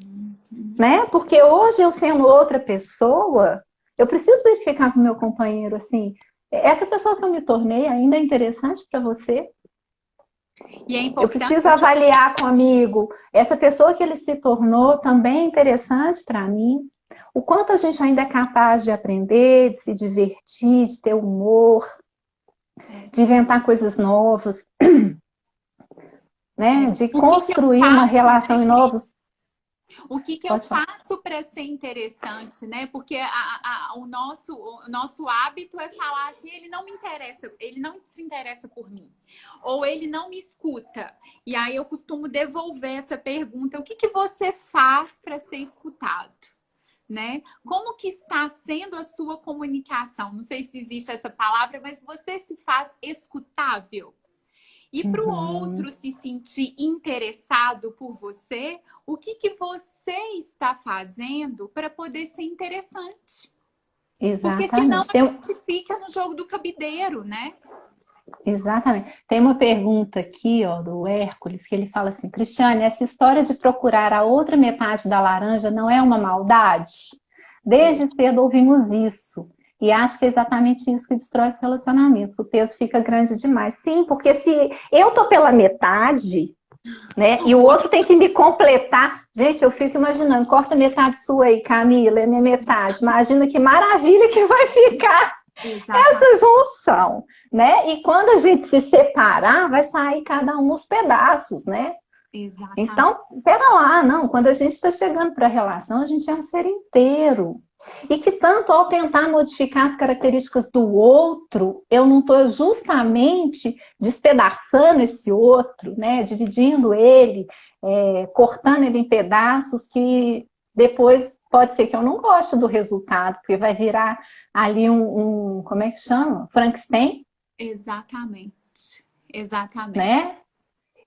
Uhum. né? Porque hoje eu sendo outra pessoa, eu preciso verificar com o meu companheiro assim, essa pessoa que eu me tornei ainda é interessante para você? E é Eu importante preciso a gente. avaliar comigo, essa pessoa que ele se tornou também é interessante para mim? O quanto a gente ainda é capaz de aprender, de se divertir, de ter humor, de inventar coisas novas, né? De O que eu construir uma faço, né, relação em Cris? novos. O que que eu Pode falar. faço para ser interessante, né? Porque o nosso hábito é falar assim, ele não me interessa, ele não se interessa por mim. Ou ele não me escuta. E aí eu costumo devolver essa pergunta: o que que você faz para ser escutado? Né? Como que está sendo a sua comunicação? Não sei se existe essa palavra, mas você se faz escutável? E para o Uhum. outro se sentir interessado por você, o que que você está fazendo para poder ser interessante? Porque senão Exatamente. a gente fica no jogo do cabideiro, né? Exatamente. Tem uma pergunta aqui, ó, do Hércules, que ele fala assim: Cristiane, essa história de procurar a outra metade da laranja não é uma maldade? Desde cedo ouvimos isso. E acho que é exatamente isso que destrói os relacionamentos. O peso fica grande demais. Sim, porque se eu tô pela metade, né, e o outro tem que me completar. Gente, eu fico imaginando, corta metade sua aí, Camila, é minha metade. Imagina que maravilha que vai ficar essa junção, né? E quando a gente se separar, vai sair cada um os pedaços, né? Exatamente. Então, pera lá, não. Quando a gente está chegando para a relação, a gente é um ser inteiro. E que tanto ao tentar modificar as características do outro, eu não estou justamente despedaçando esse outro, né? Dividindo ele, cortando ele em pedaços que depois pode ser que eu não goste do resultado, porque vai virar ali como é que chama? Frankenstein? Exatamente. Exatamente. Né?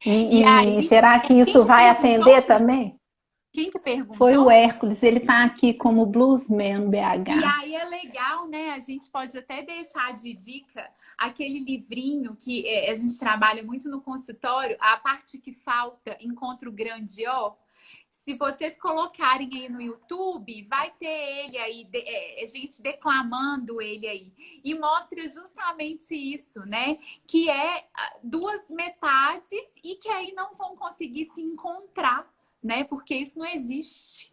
E E aí, será que isso vai atender também? Quem que perguntou? Foi o Hércules, ele está aqui como Bluesman E BH. aí é legal, né? A gente pode até deixar de dica aquele livrinho que a gente trabalha muito no consultório, a parte que falta, Encontro Grande Ó. Se vocês colocarem aí no YouTube, vai ter ele aí, gente declamando ele aí. E mostra justamente isso, né? Que é duas metades e que aí não vão conseguir se encontrar, né? Porque isso não existe.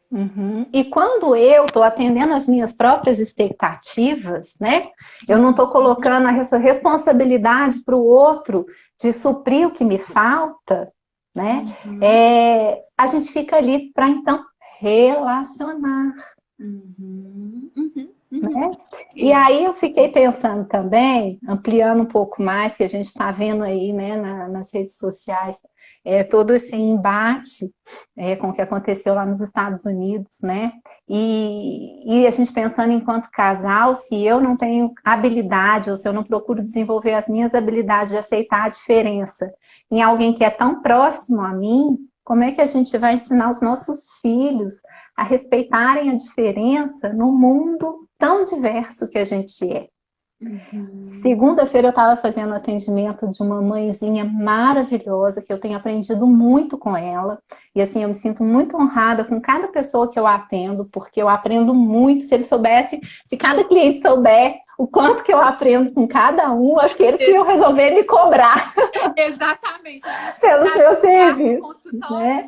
Uhum. E quando eu estou atendendo as minhas próprias expectativas, né? Eu não estou colocando essa responsabilidade para o outro de suprir o que me falta, né? Uhum. A gente fica ali para então relacionar. Uhum. Né? E aí eu fiquei pensando também, ampliando um pouco mais, que a gente está vendo aí, né, nas redes sociais, todo esse embate com o que aconteceu lá nos Estados Unidos, né? E a gente pensando enquanto casal, se eu não tenho habilidade, ou se eu não procuro desenvolver as minhas habilidades de aceitar a diferença em alguém que é tão próximo a mim, como é que a gente vai ensinar os nossos filhos a respeitarem a diferença no mundo tão diverso que a gente é? Uhum. Segunda-feira eu estava fazendo atendimento de uma mãezinha maravilhosa, que eu tenho aprendido muito com ela. E assim, eu me sinto muito honrada com cada pessoa que eu atendo, porque eu aprendo muito. Se ele soubesse, se cada cliente souber o quanto que eu aprendo com cada um, acho que eles iam resolver me cobrar. Exatamente. Pelo seu serviço, consultório, né?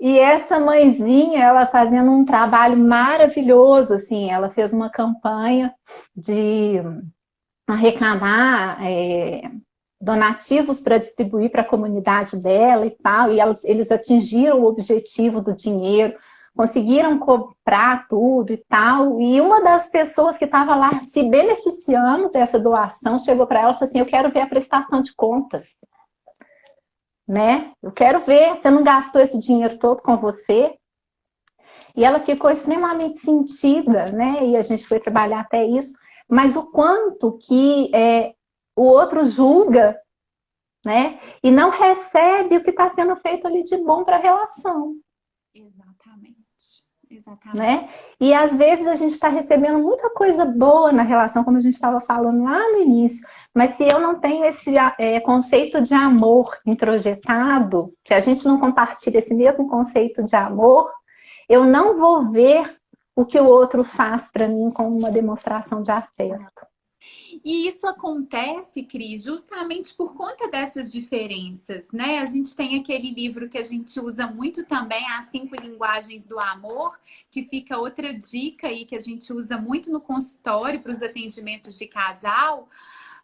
E essa mãezinha, ela fazendo um trabalho maravilhoso, assim, ela fez uma campanha de arrecadar donativos para distribuir para a comunidade dela e tal, e eles atingiram o objetivo do dinheiro, conseguiram comprar tudo e tal, e uma das pessoas que estava lá se beneficiando dessa doação chegou para ela e falou assim: eu quero ver a prestação de contas. Né? Eu quero ver, você não gastou esse dinheiro todo com você? E ela ficou extremamente sentida, né? E a gente foi trabalhar até isso, mas o quanto que o outro julga, né? E não recebe o que está sendo feito ali de bom para a relação. Exatamente. Exatamente. Né? E às vezes a gente está recebendo muita coisa boa na relação, como a gente estava falando lá no início, mas se eu não tenho esse conceito de amor introjetado, que a gente não compartilha esse mesmo conceito de amor, eu não vou ver o que o outro faz para mim como uma demonstração de afeto. E isso acontece, Cris, justamente por conta dessas diferenças, né? A gente tem aquele livro que a gente usa muito também, As 5 Linguagens do Amor, que fica outra dica aí que a gente usa muito no consultório para os atendimentos de casal,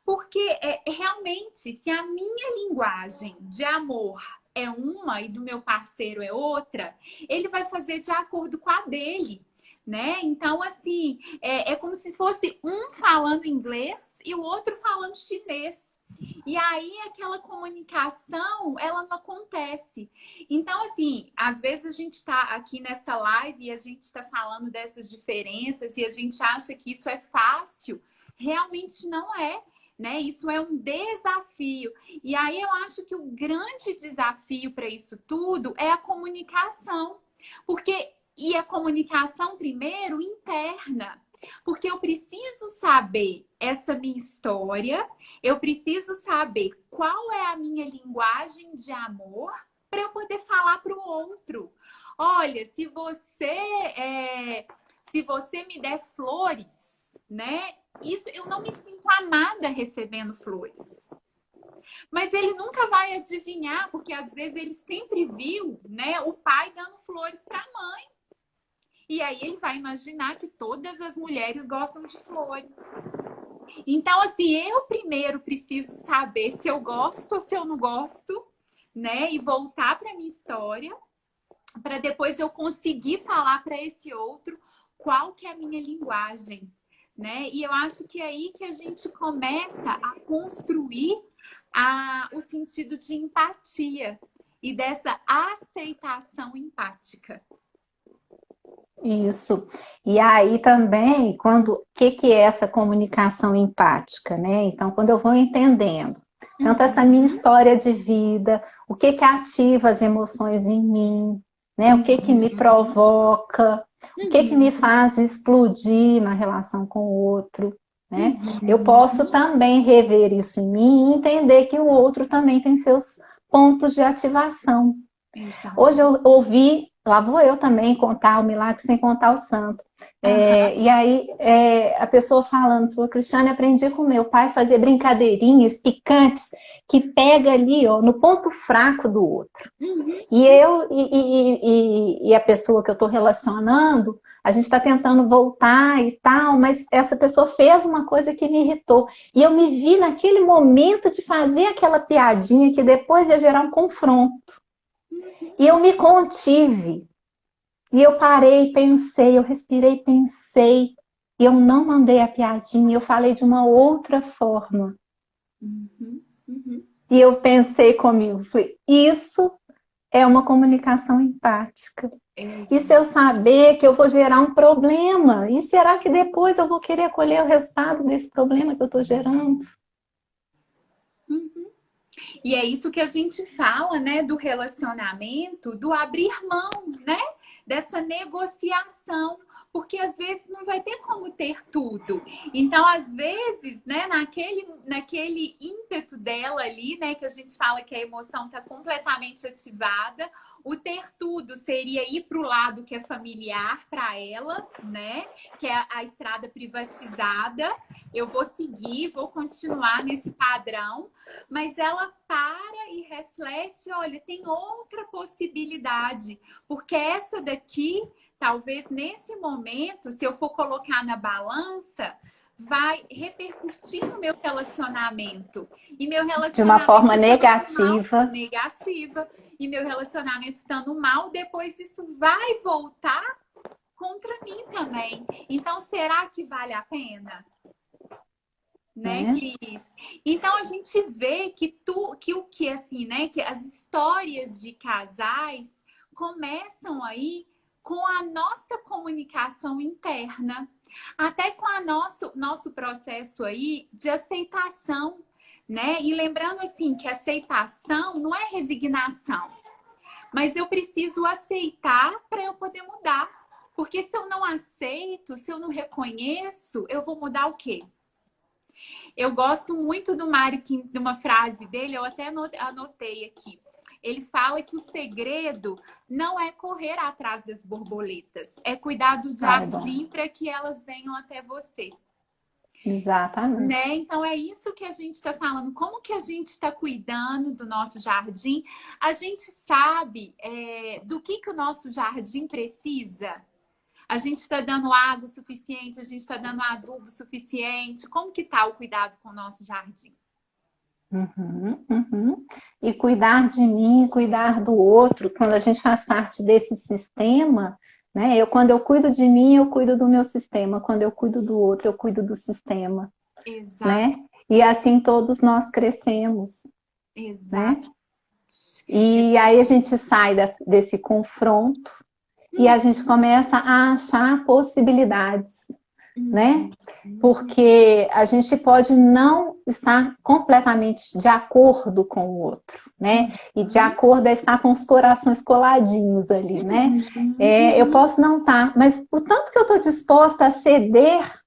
porque realmente, se a minha linguagem de amor é uma e do meu parceiro é outra, ele vai fazer de acordo com a dele. Né? Então, assim, é como se fosse um falando inglês e o outro falando chinês. E aí, aquela comunicação, ela não acontece. Então, assim, às vezes a gente está aqui nessa live e a gente está falando dessas diferenças e a gente acha que isso é fácil. Realmente não é. Né? Isso é um desafio. E aí, eu acho que o grande desafio para isso tudo é a comunicação. Porque... E a comunicação, primeiro, interna. Porque eu preciso saber essa minha história, eu preciso saber qual é a minha linguagem de amor para eu poder falar para o outro. Olha, se você me der flores, né? Isso, eu não me sinto amada recebendo flores. Mas ele nunca vai adivinhar, porque às vezes ele sempre viu, né, o pai dando flores para a mãe. E aí ele vai imaginar que todas as mulheres gostam de flores. Então, assim, eu primeiro preciso saber se eu gosto ou se eu não gosto, né? E voltar para minha história, para depois eu conseguir falar para esse outro qual que é a minha linguagem, né? E eu acho que é aí que a gente começa a construir o sentido de empatia e dessa aceitação empática. Isso. E aí também, o que é essa comunicação empática, né? Então, quando eu vou entendendo tanto essa minha história de vida, o que ativa as emoções em mim, né? O que me provoca, o que me faz explodir na relação com o outro, né? Eu posso também rever isso em mim e entender que o outro também tem seus pontos de ativação. Exato. Hoje eu ouvi, lá vou eu também contar o milagre sem contar o santo. E aí a pessoa falando, falou, Cristiane, aprendi com meu pai a fazer brincadeirinhas picantes que pega ali, ó, no ponto fraco do outro. E a pessoa que eu estou relacionando, a gente está tentando voltar e tal, mas essa pessoa fez uma coisa que me irritou. E eu me vi naquele momento de fazer aquela piadinha que depois ia gerar um confronto. E eu me contive. E eu parei, pensei, eu respirei, pensei. E eu não mandei a piadinha, eu falei de uma outra forma. E eu pensei comigo, falei, isso é uma comunicação empática. Isso eu saber que eu vou gerar um problema. E será que depois eu vou querer colher o resultado desse problema que eu estou gerando? E é isso que a gente fala, né, do relacionamento, do abrir mão, né, dessa negociação, porque às vezes não vai ter como ter tudo. Então, às vezes, né, naquele ímpeto dela ali, né, que a gente fala que a emoção está completamente ativada, o ter tudo seria ir para o lado que é familiar para ela, né, que é a estrada privatizada. Eu vou seguir, vou continuar nesse padrão, mas ela para e reflete, olha, tem outra possibilidade, porque essa daqui, talvez nesse momento, se eu for colocar na balança, vai repercutir no meu relacionamento. E meu relacionamento de uma forma negativa. Negativa. E meu relacionamento estando mal, depois isso vai voltar contra mim também. Então, será que vale a pena? Né, Cris? Então a gente vê que assim, né, que as histórias de casais começam aí com a nossa comunicação interna, até com nosso processo aí de aceitação, né? E lembrando assim que aceitação não é resignação, mas eu preciso aceitar para eu poder mudar, porque se eu não aceito, se eu não reconheço, eu vou mudar o quê? Eu gosto muito do Mário, de uma frase dele, eu até anotei aqui. Ele fala que o segredo não é correr atrás das borboletas, é cuidar do jardim para que elas venham até você. Exatamente. Né? Então é isso que a gente está falando. Como que a gente está cuidando do nosso jardim? A gente sabe do que o nosso jardim precisa? A gente está dando água suficiente? A gente está dando adubo suficiente? Como que está o cuidado com o nosso jardim? E cuidar de mim, cuidar do outro, quando a gente faz parte desse sistema, né? Quando eu cuido de mim, eu cuido do meu sistema. Quando eu cuido do outro, eu cuido do sistema. Exato. Né? E assim todos nós crescemos. Exato. Né? E aí a gente sai desse confronto e a gente começa a achar possibilidades, né? Porque a gente pode não estar completamente de acordo com o outro, né? E de acordo é estar com os corações coladinhos ali, né? Eu posso não estar, mas o tanto que eu estou disposta a ceder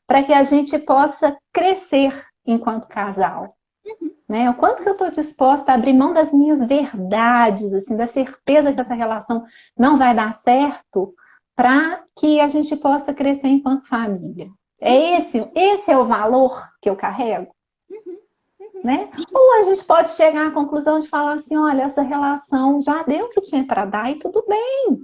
para que a gente possa crescer enquanto casal. Né? O quanto que eu estou disposta a abrir mão das minhas verdades, assim, da certeza que essa relação não vai dar certo, para que a gente possa crescer enquanto família. Esse é o valor que eu carrego. Né? Ou a gente pode chegar à conclusão de falar assim, olha, essa relação já deu o que tinha para dar e tudo bem.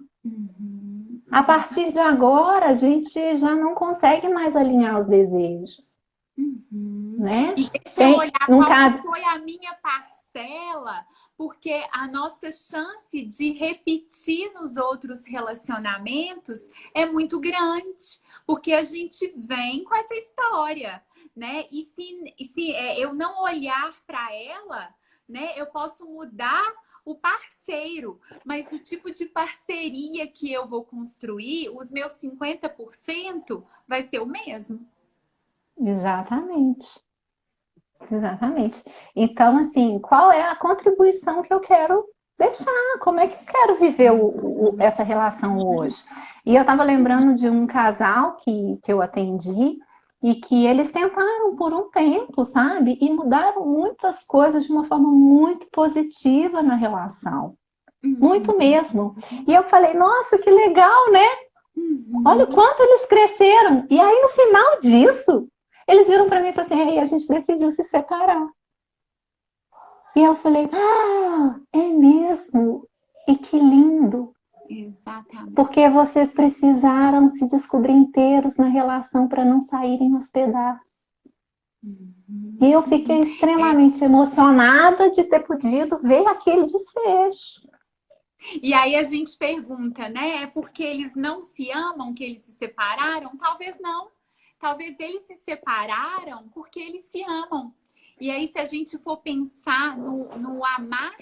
A partir de agora, a gente já não consegue mais alinhar os desejos. Né? E deixa eu olhar qual foi a minha parcela, porque a nossa chance de repetir nos outros relacionamentos é muito grande, porque a gente vem com essa história, né? E se eu não olhar para ela, né, eu posso mudar o parceiro, mas o tipo de parceria que eu vou construir, os meus 50% vai ser o mesmo. Exatamente. Exatamente. Então, assim, qual é a contribuição que eu quero deixar? Como é que eu quero viver essa relação hoje? E eu estava lembrando de um casal que eu atendi e que eles tentaram por um tempo, sabe? E mudaram muitas coisas de uma forma muito positiva na relação. Muito mesmo. E eu falei, nossa, que legal, né? Olha o quanto eles cresceram. E aí, no final disso, eles viram para mim e falaram assim, a gente decidiu se separar. E eu falei, é mesmo? E que lindo. Exatamente. Porque vocês precisaram se descobrir inteiros na relação para não saírem aos pedaços. E eu fiquei extremamente emocionada de ter podido ver aquele desfecho. E aí a gente pergunta, né? É porque eles não se amam que eles se separaram? Talvez não. Talvez eles se separaram porque eles se amam. E aí, se a gente for pensar no amar,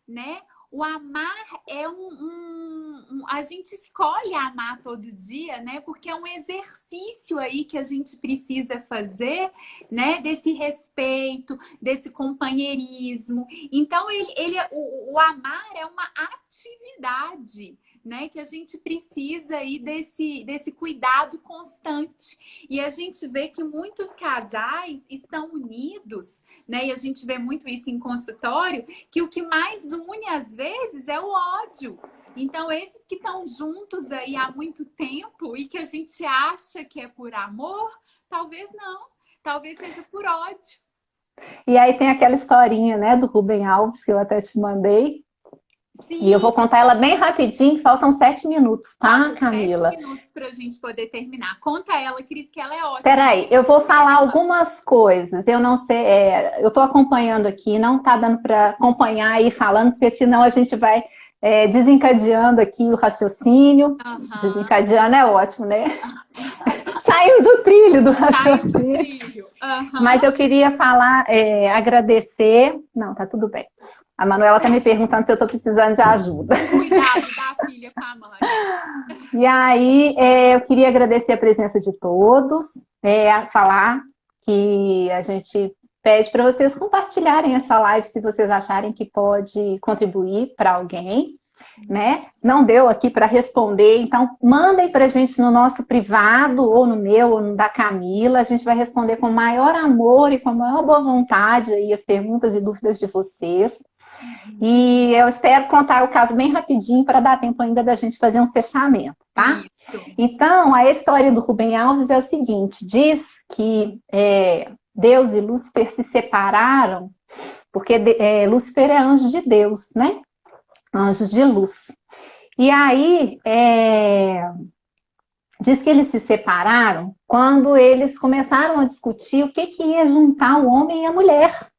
né? O amar é a gente escolhe amar todo dia, né? Porque é um exercício aí que a gente precisa fazer, né? Desse respeito, desse companheirismo. Então, o amar é uma atividade, né, que a gente precisa aí desse cuidado constante. E a gente vê que muitos casais estão unidos, né, e a gente vê muito isso em consultório, que o que mais une às vezes é o ódio. Então, esses que estão juntos aí há muito tempo e que a gente acha que é por amor, talvez não. Talvez seja por ódio. E aí tem aquela historinha, né, do Rubem Alves, que eu até te mandei. Sim. E eu vou contar ela bem rapidinho, faltam 7 minutos, tá, Camila? 7 minutos pra gente poder terminar. Conta ela, Cris, que ela é ótima. Peraí, eu vou falar algumas coisas. Eu não sei, eu tô acompanhando aqui, não tá dando para acompanhar aí falando, porque senão a gente vai desencadeando aqui o raciocínio. Desencadeando é ótimo, né? Saiu do trilho do raciocínio. Mas eu queria falar, agradecer. Não, tá tudo bem. A Manuela tá me perguntando se eu tô precisando de ajuda. Cuidado da filha com a mãe. E aí, eu queria agradecer a presença de todos, falar que a gente pede para vocês compartilharem essa live se vocês acharem que pode contribuir para alguém, né? Não deu aqui para responder, então mandem para a gente no nosso privado, ou no meu, ou no da Camila. A gente vai responder com o maior amor e com a maior boa vontade aí as perguntas e dúvidas de vocês. E eu espero contar o caso bem rapidinho para dar tempo ainda da gente fazer um fechamento, tá? Isso. Então, a história do Rubem Alves é o seguinte, diz que Deus e Lúcifer se separaram, porque Lúcifer é anjo de Deus, né? Anjo de luz. E aí, diz que eles se separaram quando eles começaram a discutir o que ia juntar o homem e a mulher.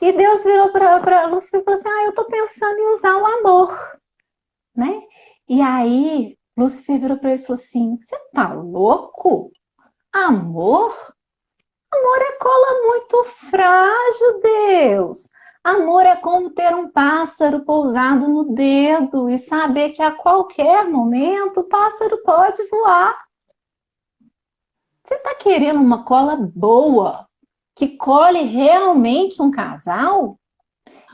E Deus virou para Lúcifer e falou assim, eu estou pensando em usar o amor, né? E aí, Lúcifer virou para ele e falou assim, você tá louco? Amor? Amor é cola muito frágil, Deus. Amor é como ter um pássaro pousado no dedo e saber que a qualquer momento o pássaro pode voar. Você tá querendo uma cola boa, que colhe realmente um casal,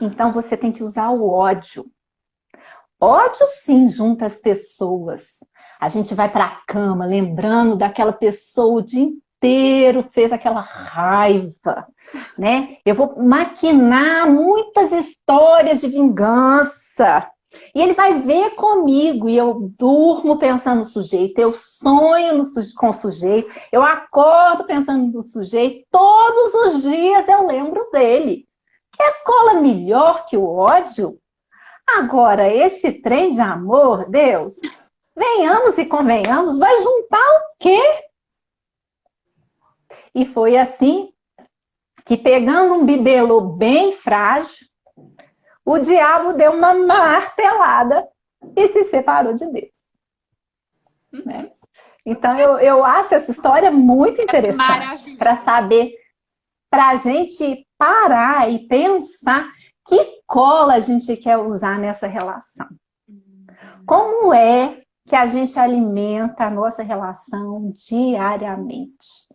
então você tem que usar o ódio. Ódio, sim, junta as pessoas. A gente vai para a cama lembrando daquela pessoa o dia inteiro, fez aquela raiva, né? Eu vou maquinar muitas histórias de vingança. E ele vai ver comigo, e eu durmo pensando no sujeito, eu sonho com o sujeito, eu acordo pensando no sujeito, todos os dias eu lembro dele. Quer cola melhor que o ódio? Agora, esse trem de amor, Deus, venhamos e convenhamos, vai juntar o quê? E foi assim que, pegando um bibelô bem frágil, o diabo deu uma martelada e se separou de Deus. Né? Então, eu acho essa história muito interessante para saber, para a gente parar e pensar que cola a gente quer usar nessa relação. Como é que a gente alimenta a nossa relação diariamente?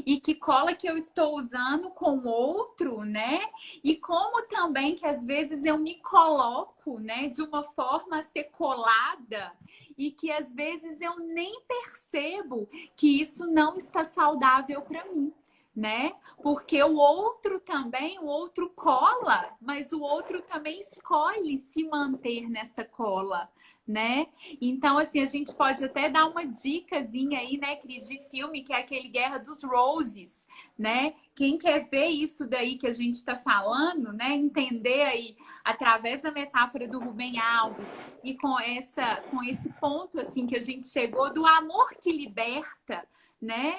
E que cola que eu estou usando com o outro, né? E como também que às vezes eu me coloco, né, de uma forma a ser colada e que às vezes eu nem percebo que isso não está saudável para mim, né? Porque o outro também, o outro cola, mas o outro também escolhe se manter nessa cola, né? Então, assim, a gente pode até dar uma dicasinha aí, né, Cris, de filme, que é aquele Guerra dos Roses, né? Quem quer ver isso daí que a gente está falando, né? Entender aí, através da metáfora do Rubem Alves e com esse ponto, assim, que a gente chegou do amor que liberta, né?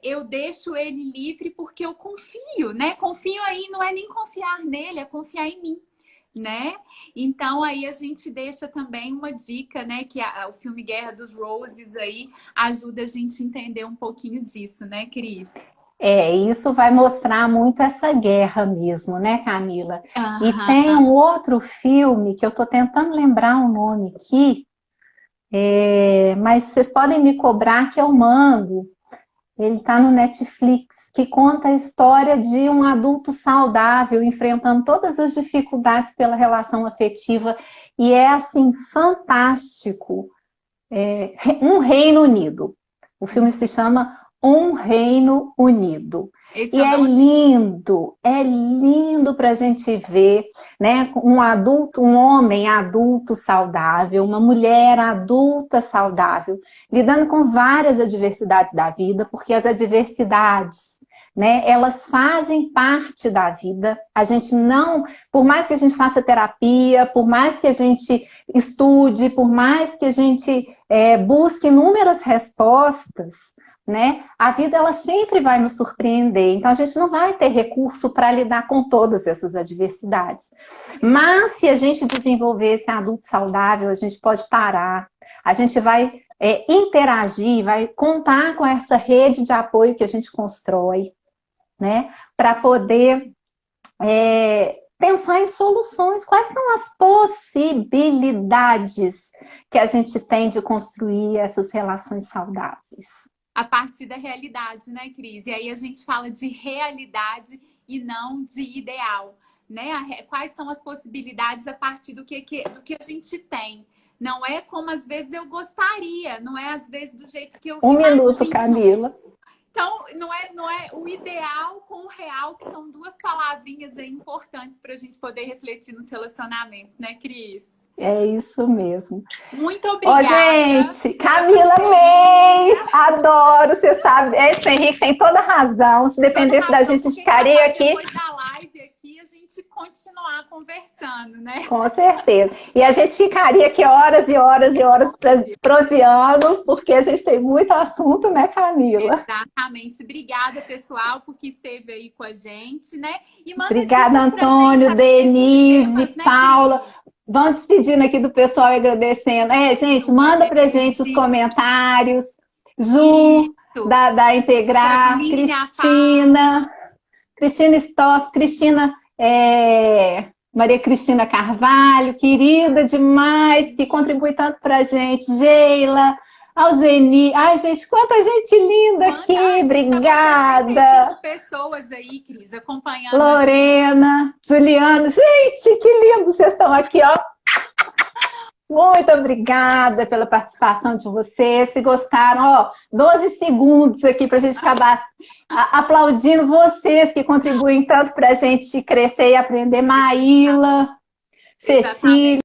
Eu deixo ele livre porque eu confio, né? Confio aí, não é nem confiar nele, é confiar em mim, né? Então aí a gente deixa também uma dica, né? Que o filme Guerra dos Roses aí ajuda a gente a entender um pouquinho disso, né, Cris? Isso vai mostrar muito essa guerra mesmo, né, Camila? Uhum. E tem um outro filme que eu tô tentando lembrar o nome aqui, mas vocês podem me cobrar que eu mando. Ele está no Netflix, que conta a história de um adulto saudável enfrentando todas as dificuldades pela relação afetiva, e é assim fantástico. Um Reino Unido. O filme se chama Um Reino Unido. Esse E é lindo para a gente ver, né? Um homem adulto saudável, uma mulher adulta saudável, lidando com várias adversidades da vida, porque as adversidades, né, elas fazem parte da vida. A gente não, por mais que a gente faça terapia, por mais que a gente estude, por mais que a gente busque inúmeras respostas, né? A vida ela sempre vai nos surpreender, então a gente não vai ter recurso para lidar com todas essas adversidades. Mas se a gente desenvolver esse adulto saudável, a gente pode parar, a gente vai interagir, vai contar com essa rede de apoio que a gente constrói, né? Para poder pensar em soluções. Quais são as possibilidades que a gente tem de construir essas relações saudáveis? A partir da realidade, né, Cris? E aí a gente fala de realidade e não de ideal, né? Quais são as possibilidades a partir do que a gente tem? Não é como às vezes eu gostaria, não é às vezes do jeito que eu imagino. Minuto, Camila. Então, não é o ideal com o real, que são duas palavrinhas aí importantes para a gente poder refletir nos relacionamentos, né, Cris? É isso mesmo. Muito obrigada. Ô, gente, Camila, amei! Adoro, você sabe. Esse Henrique tem toda razão. Se dependesse da gente, ficaria aqui. Depois da live aqui, a gente continuar conversando, né? Com certeza. E a gente ficaria aqui horas e horas e horas proseando, porque a gente tem muito assunto, né, Camila? Exatamente. Obrigada, pessoal, porque esteve aí com a gente, né? E manda obrigada, Antônio, Denise, Paula. Né, vamos despedindo aqui do pessoal e agradecendo. Gente, manda pra gente os comentários. Ju, da Integrar, Cristina Stoff, Maria Cristina Carvalho, querida demais, que contribui tanto pra gente. Geila, Alzeni. Ai, gente, quanta gente linda aqui. Ai, a gente tá com Obrigada. 65 pessoas aí, Cris, acompanhando a gente. Lorena, Juliano. Gente, que lindo vocês estão aqui, ó. Muito obrigada pela participação de vocês. Se gostaram, ó, 12 segundos aqui para a gente acabar aplaudindo vocês que contribuem tanto para a gente crescer e aprender. Maíla, Cecília.